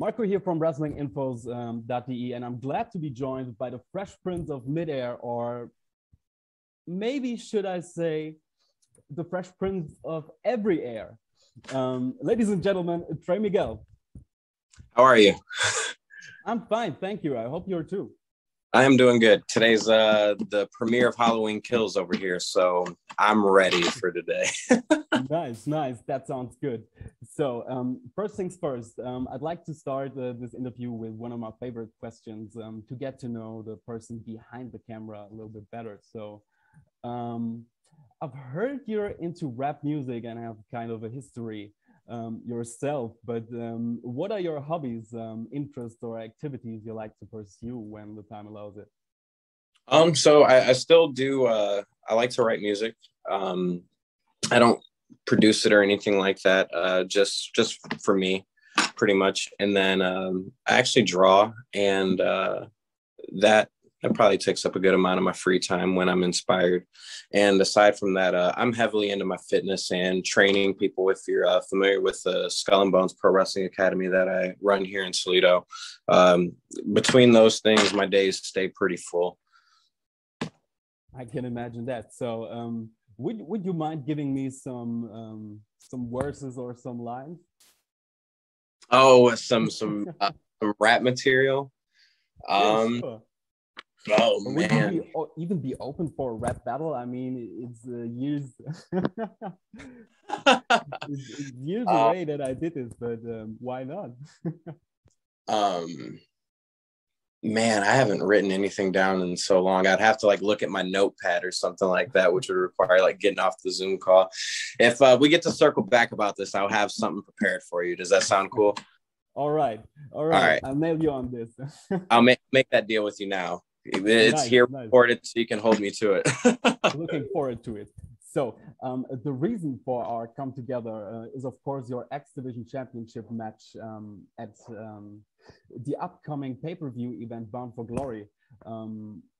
Marco here from Wrestling-Infos.des, and I'm glad to be joined by the Fresh Prince of Midair, or maybe should I say the Fresh Prince of every air. Ladies and gentlemen, Trey Miguel. How are you? I'm fine, thank you. I hope you're too. I am doing good. Today's the premiere of Halloween Kills over here, so I'm ready for today. Nice. That sounds good. So first things first, I'd like to start this interview with one of my favorite questions to get to know the person behind the camera a little bit better. So I've heard you're into rap music and have kind of a history yourself, but what are your hobbies, interests, or activities you like to pursue when the time allows it? So I still do. I like to write music. I don't produce it or anything like that. Just for me, pretty much. And then I actually draw, and that probably takes up a good amount of my free time when I'm inspired. And aside from that, I'm heavily into my fitness and training people. If you're familiar with the Skull and Bones Pro Wrestling Academy that I run here in Toledo, between those things, my days stay pretty full. I can imagine that. So would you mind giving me some verses or some lines? Oh, some rap material. Sure. Oh would man! you even be open for a rap battle? I mean, it's years, it's years away that I did this, but why not? Man, I haven't written anything down in so long. I'd have to look at my notepad or something like that, which would require getting off the Zoom call. If we get to circle back about this, I'll have something prepared for you. Does that sound cool? All right. I'll nail you on this. I'll make that deal with you now. It's here recorded, so you can hold me to it. Looking forward to it. So the reason for our come together is, of course, your X-Division championship match at the upcoming pay-per-view event Bound for Glory,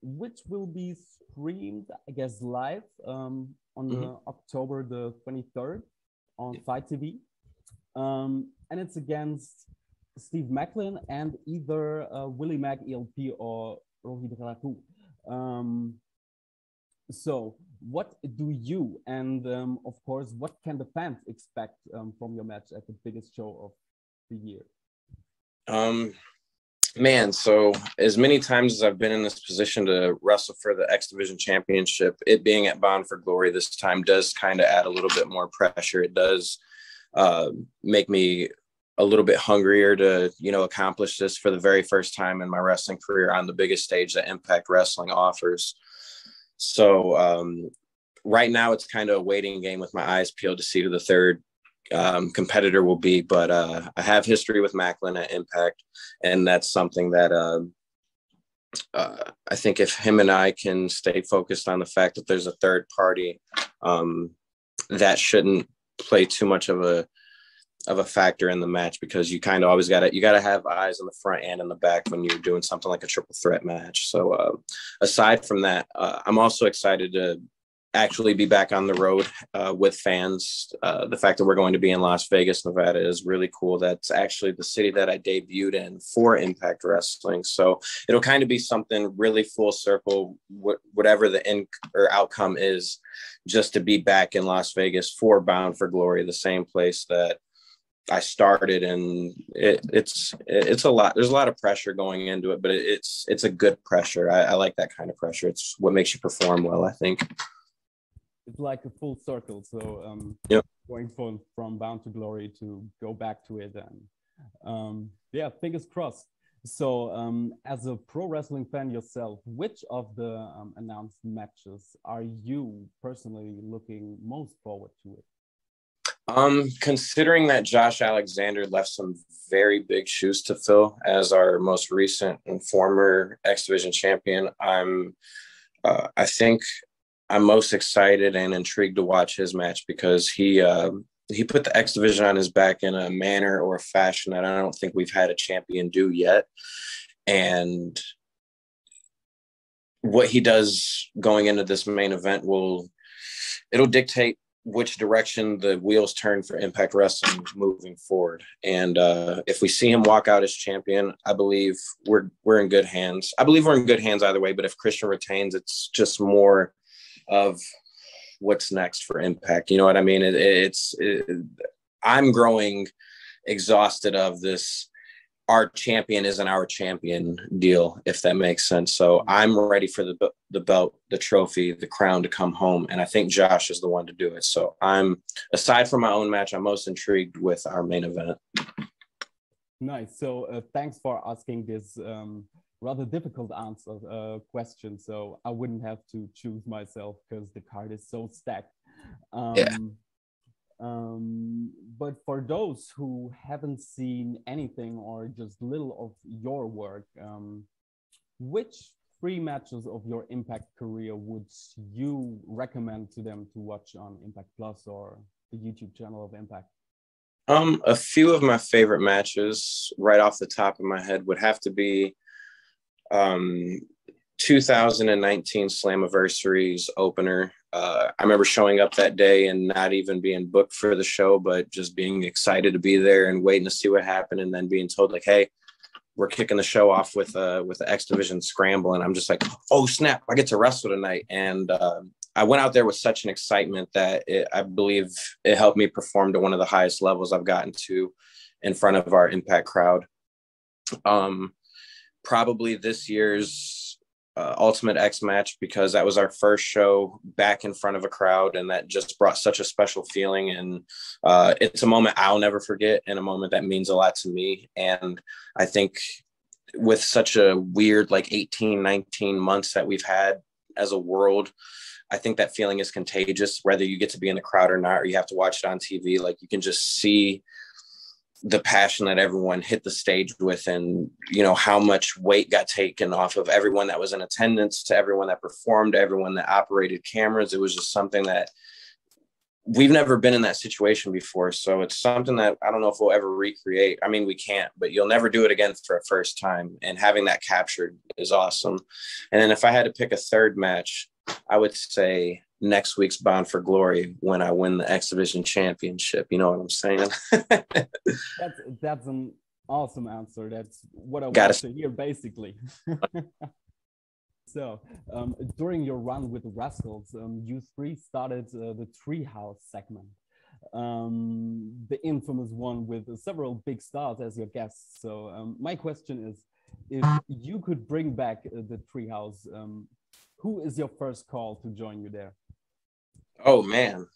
which will be streamed, I guess, live on October the 23rd on Fight TV. And it's against Steve Maclin and either Willie Mac ELP or Rohit Raku. So what do you and of course what can the fans expect from your match at the biggest show of the year? Man, so as many times as I've been in this position to wrestle for the X-Division championship, it being at Bound for Glory this time does kind of add a little bit more pressure. It does make me a little bit hungrier to, accomplish this for the very first time in my wrestling career on the biggest stage that Impact Wrestling offers. So right now it's kind of a waiting game with my eyes peeled to see who the third competitor will be. But I have history with Maclin at Impact, and that's something that I think if him and I can stay focused on the fact that there's a third party, that shouldn't play too much of a factor in the match, because you kind of always got to have eyes in the front and in the back when you're doing something like a triple threat match. So aside from that, I'm also excited to actually be back on the road with fans. The fact that we're going to be in Las Vegas, Nevada is really cool. That's actually the city that I debuted in for Impact Wrestling. So it'll kind of be something really full circle, whatever the end or outcome is, just to be back in Las Vegas for Bound for Glory, the same place that I started, and it's a lot. There's a lot of pressure going into it, but it's a good pressure. I like that kind of pressure. It's what makes you perform well, I think. It's like a full circle. So going from Bound to Glory to go back to it, and fingers crossed. So as a pro wrestling fan yourself, which of the announced matches are you personally looking most forward to it? Considering that Josh Alexander left some very big shoes to fill as our most recent and former X-Division champion, I think I'm most excited and intrigued to watch his match, because he put the X-Division on his back in a manner or a fashion that I don't think we've had a champion do yet. And what he does going into this main event it'll dictate which direction the wheels turn for Impact Wrestling moving forward. And if we see him walk out as champion, I believe we're in good hands. I believe we're in good hands either way, but if Christian retains, it's just more of what's next for Impact. You know what I mean? I'm growing exhausted of this our champion isn't our champion deal, if that makes sense. So I'm ready for the belt, the trophy, the crown to come home. And I think Josh is the one to do it. So I'm, aside from my own match, I'm most intrigued with our main event. Nice. So thanks for asking this rather difficult question. So I wouldn't have to choose myself because the card is so stacked. Yeah. But for those who haven't seen anything or just little of your work, which 3 matches of your Impact career would you recommend to them to watch on Impact Plus or the YouTube channel of Impact? A few of my favorite matches right off the top of my head would have to be 2019 Slammiversary's opener. I remember showing up that day and not even being booked for the show, but just being excited to be there and waiting to see what happened, and then being told like, "Hey, we're kicking the show off with the X-Division scramble," and I'm just like, "Oh snap! I get to wrestle tonight!" And I went out there with such an excitement that I believe it helped me perform to one of the highest levels I've gotten to in front of our Impact crowd. Probably this year's Ultimate X match, because that was our first show back in front of a crowd, and that just brought such a special feeling. And it's a moment I'll never forget, and a moment that means a lot to me. And I think with such a weird, like 18, 19 months that we've had as a world, I think that feeling is contagious, whether you get to be in the crowd or not, or you have to watch it on TV. Like, you can just see the passion that everyone hit the stage with, and you know how much weight got taken off of everyone that was in attendance, to everyone that performed, to everyone that operated cameras. It was just something that we've never been in that situation before. So it's something that I don't know if we'll ever recreate. I mean, we can't, but you'll never do it again for a first time. And having that captured is awesome. And then if I had to pick a third match, I would say next week's Bound for Glory, when I win the X-Division championship. You know what I'm saying? That's an awesome answer. That's what I want to hear, basically. So during your run with the Rascals, you 3 started the Treehouse segment, the infamous one with several big stars as your guests. So my question is, if you could bring back the Treehouse, who is your first call to join you there? Oh, man.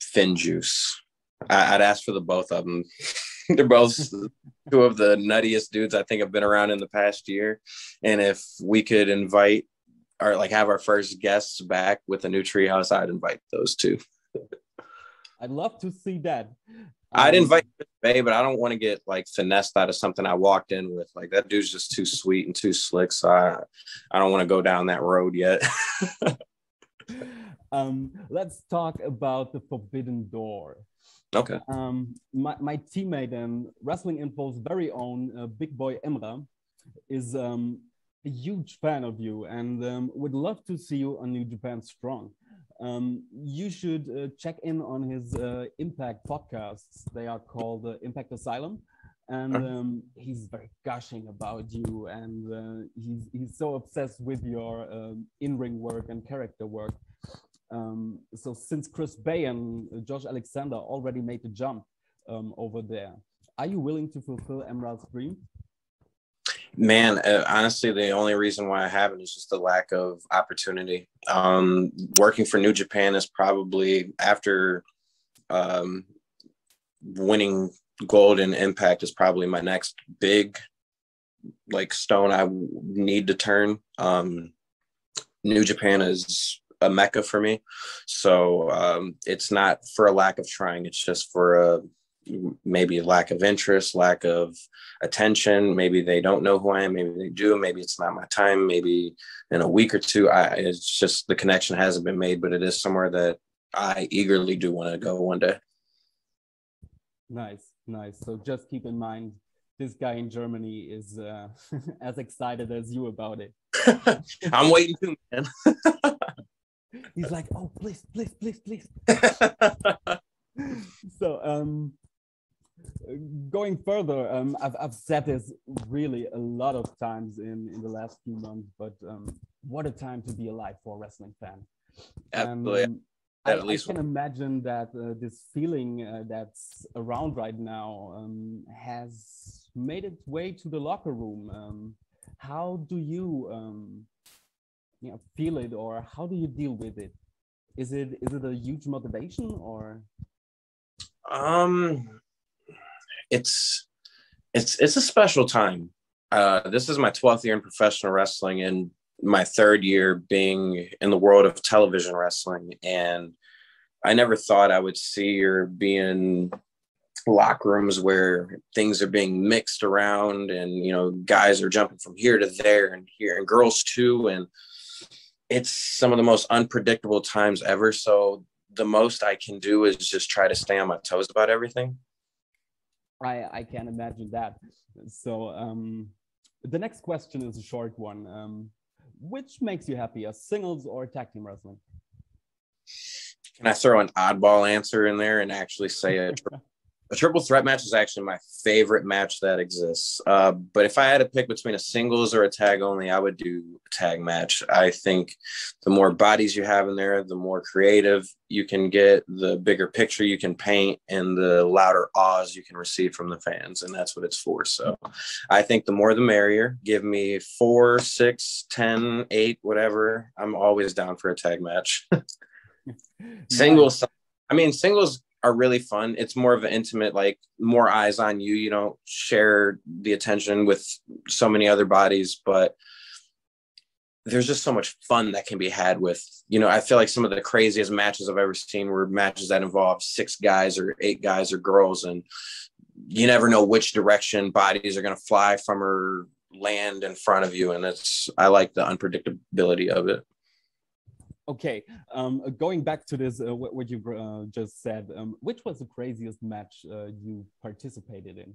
Fin Juice. I'd ask for the both of them. They're both 2 of the nuttiest dudes I think have been around in the past year. And if we could invite or like have our first guests back with a new Treehouse, I'd invite those 2. I'd love to see that. I'd invite Bay, but I don't want to get like finessed out of something I walked in with. Like, that dude's just too sweet and too slick. So I don't want to go down that road yet. Let's talk about the Forbidden Door. Okay. My teammate and Wrestling-Infos' very own Big Boy Emra is a huge fan of you, and would love to see you on New Japan Strong. You should check in on his Impact podcasts. They are called Impact Asylum, and he's very gushing about you, and he's so obsessed with your in-ring work and character work. So since Chris Bay and Josh Alexander already made the jump over there, are you willing to fulfill Emra's dream? Man, honestly, the only reason why I haven't is just the lack of opportunity. Working for New Japan is probably, after winning gold in Impact, is probably my next big like stone I need to turn. New Japan is a mecca for me. So it's not for a lack of trying. It's just for maybe lack of interest, lack of attention. Maybe they don't know who I am. Maybe they do. Maybe it's not my time. Maybe in a week or 2, it's just the connection hasn't been made, but it is somewhere that I eagerly do want to go one day. Nice. So just keep in mind, this guy in Germany is as excited as you about it. I'm waiting too, man. He's like, oh, please, please, please, please. So going further, I've said this really a lot of times in the last few months, but what a time to be alive for a wrestling fan. Absolutely. I can imagine that this feeling that's around right now has made its way to the locker room. How do you, feel it, or how do you deal with it? Is it a huge motivation, or? It's a special time. This is my 12th year in professional wrestling and my 3rd year being in the world of television wrestling. And I never thought I would see or be in locker rooms where things are being mixed around and, guys are jumping from here to there and here, and girls too. And it's some of the most unpredictable times ever. So the most I can do is just try to stay on my toes about everything. I can imagine that. So the next question is a short one. Which makes you happier, singles or tag team wrestling? Can I throw an oddball answer in there and actually say a triple threat match is actually my favorite match that exists. But if I had to pick between a singles or a tag only, I would do a tag match. I think the more bodies you have in there, the more creative you can get, the bigger picture you can paint, and the louder ahs you can receive from the fans. And that's what it's for. So I think the more the merrier. Give me 4, 6, 10, 8, whatever. I'm always down for a tag match. Singles, singles are really fun. It's more of an intimate, like more eyes on you. You don't share the attention with so many other bodies, but there's just so much fun that can be had with, I feel like some of the craziest matches I've ever seen were matches that involve 6 guys or 8 guys or girls. And you never know which direction bodies are going to fly from or land in front of you. And I like the unpredictability of it. Okay, going back to this, what you just said, which was the craziest match you participated in?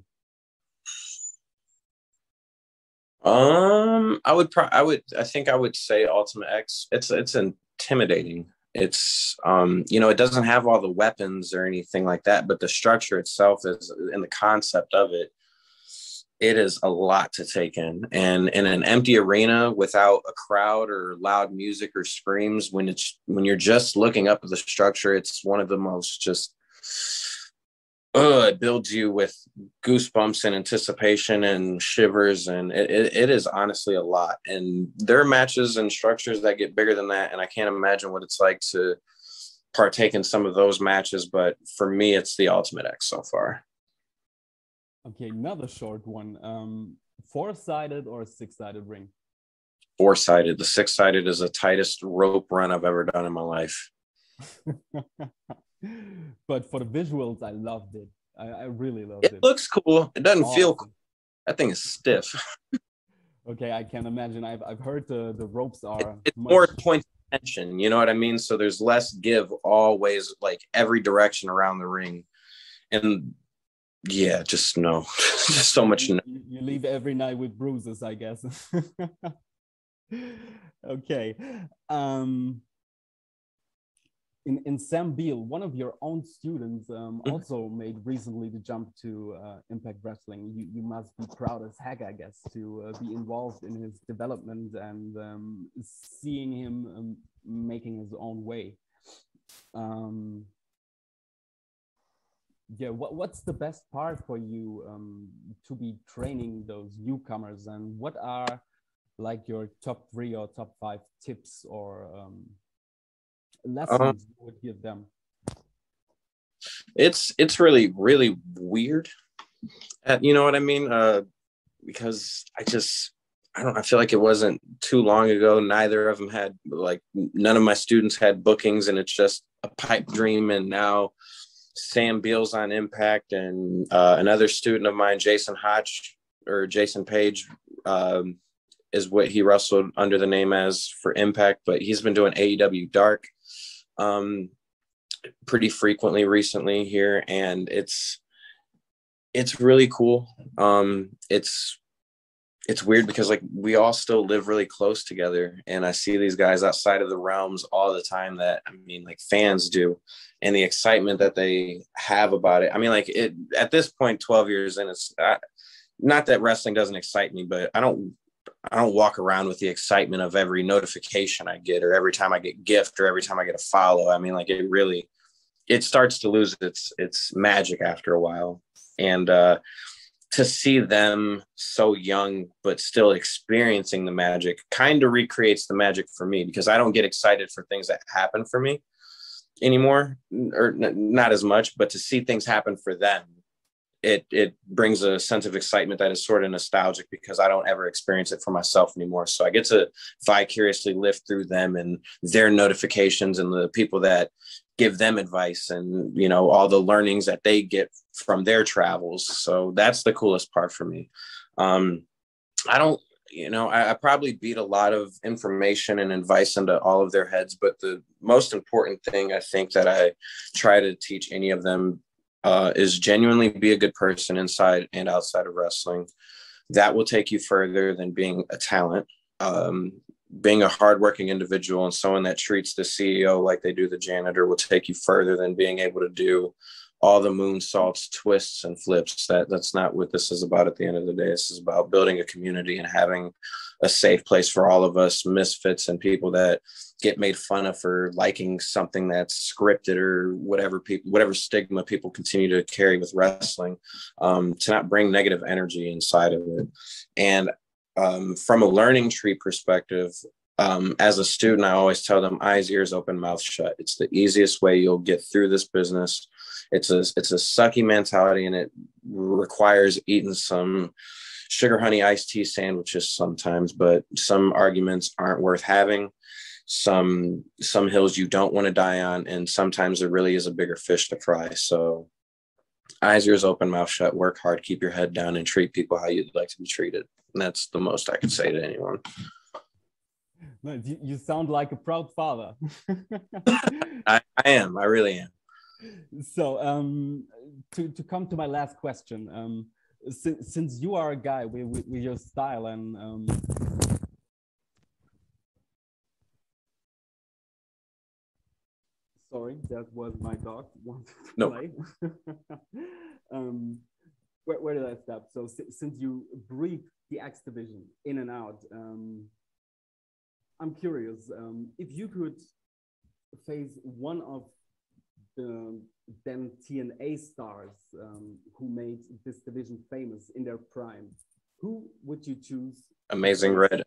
I think I would say Ultimate X. It's intimidating. It's it doesn't have all the weapons or anything like that, but the structure itself is, and the concept of it, it is a lot to take in. And in an empty arena without a crowd or loud music or screams, when you're just looking up at the structure, it's one of the most just it builds you with goosebumps and anticipation and shivers, and it is honestly a lot. And there are matches and structures that get bigger than that, and I can't imagine what it's like to partake in some of those matches, but for me it's the Ultimate X so far. Okay, another short one. 4-sided or 6-sided ring? 4-sided. The 6-sided is the tightest rope run I've ever done in my life. But for the visuals, I loved it. I really loved it. It looks cool. It doesn't feel cool. That thing is stiff. Okay, I can imagine. I've heard the ropes are it's more point of tension, you know what I mean? So there's less give always, like every direction around the ring. And yeah, just no. Just so much. You leave every night with bruises, I guess. Okay. In Sam Beal, one of your own students, also made recently the jump to Impact Wrestling. You must be proud as heck, I guess, to be involved in his development and seeing him making his own way. Yeah, what's the best part for you to be training those newcomers, and what are like your top 3 or top 5 tips or lessons you would give them? It's really, really weird. You know what I mean? Because I feel like it wasn't too long ago. Neither of them had, like, none of my students had bookings, and it's just a pipe dream. And now Sam Beal's on Impact, and another student of mine, Jason Page, is what he wrestled under the name as for Impact, but he's been doing AEW Dark pretty frequently recently here, and It's really cool. It's weird because like we all still live really close together, and I see these guys outside of the realms all the time that, I mean, like fans do, and the excitement that they have about it. I mean, like it at this point, 12 years in, it's not that wrestling doesn't excite me, but I don't walk around with the excitement of every notification I get, or every time I get gift, or every time I get a follow. I mean, like it starts to lose its magic after a while. And to see them so young but still experiencing the magic kind of recreates the magic for me, because I don't get excited for things that happen for me anymore, or not as much, but to see things happen for them, it brings a sense of excitement that is sort of nostalgic, because I don't ever experience it for myself anymore. So I get to vicariously live through them and their notifications, and the people that give them advice, and, you know, all the learnings that they get from their travels. So that's the coolest part for me. I don't, you know, I probably beat a lot of information and advice into all of their heads, but the most important thing I think that I try to teach any of them is genuinely be a good person inside and outside of wrestling. That will take you further than being a talent. Being a hardworking individual and someone that treats the CEO like they do the janitor will take you further than being able to do all the moonsaults, twists, and flips. That's not what this is about at the end of the day. This is about building a community and having a safe place for all of us misfits and people that get made fun of for liking something that's scripted, or whatever stigma people continue to carry with wrestling, to not bring negative energy inside of it. And from a learning tree perspective, as a student, I always tell them, eyes, ears open, mouth shut. It's the easiest way you'll get through this business. It's a sucky mentality, and it requires eating some sugar honey iced tea sandwiches sometimes, but some arguments aren't worth having. Some hills you don't want to die on, and sometimes there really is a bigger fish to fry. So eyes, ears open, mouth shut, work hard, keep your head down, and treat people how you'd like to be treated. And that's the most I could say to anyone. You sound like a proud father. I am. I really am. So to come to my last question, since you are a guy with your style and sorry, that was my dog wanted to play. Where did I stop? So since you breathe the X-Division in and out, I'm curious, if you could face one of the then TNA stars who made this division famous in their prime, who would you choose? Amazing Red.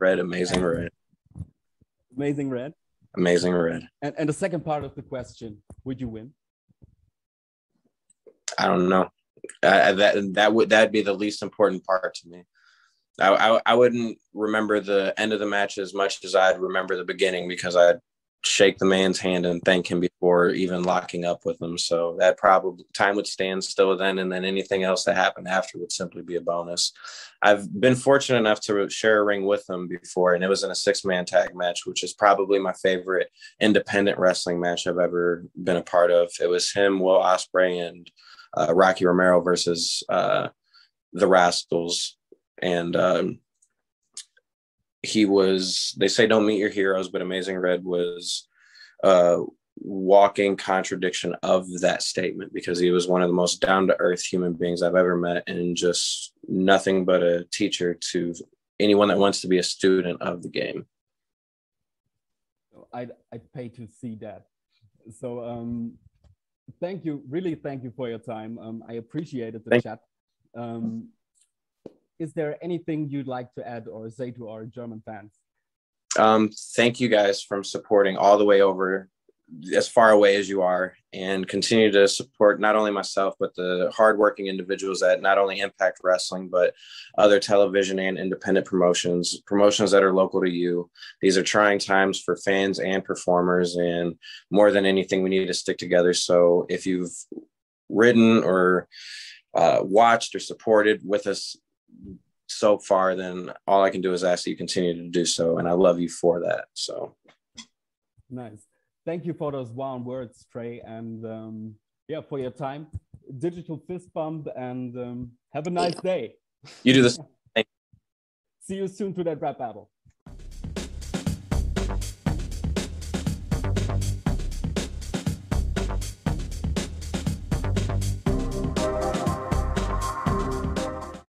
Amazing Red. Amazing Red. Amazing Red. And the second part of the question, would you win? I don't know. That'd be the least important part to me. I wouldn't remember the end of the match as much as I'd remember the beginning, because I'd shake the man's hand and thank him before even locking up with him. So that probably time would stand still then, and then anything else that happened after would simply be a bonus. I've been fortunate enough to share a ring with him before, and it was in a 6-man tag match, which is probably my favorite independent wrestling match I've ever been a part of. It was him, Will Ospreay, and Rocky Romero versus the Rascals. And he was, they say don't meet your heroes, but Amazing Red was walking contradiction of that statement, because he was one of the most down-to-earth human beings I've ever met, and just nothing but a teacher to anyone that wants to be a student of the game. I'd pay to see that. So thank you, really thank you for your time. I appreciated the chat. Is there anything you'd like to add or say to our German fans? Thank you guys for supporting all the way over, as far away as you are, and continue to support not only myself, but the hardworking individuals that not only impact wrestling, but other television and independent promotions that are local to you. These are trying times for fans and performers, and more than anything, we need to stick together. So if you've ridden or watched or supported with us so far, then all I can do is ask that you continue to do so, and I love you for that. So nice. Thank you for those warm words, Trey, and yeah, for your time. digital fist bump, and have a nice day. You do this. See you soon to that rap battle.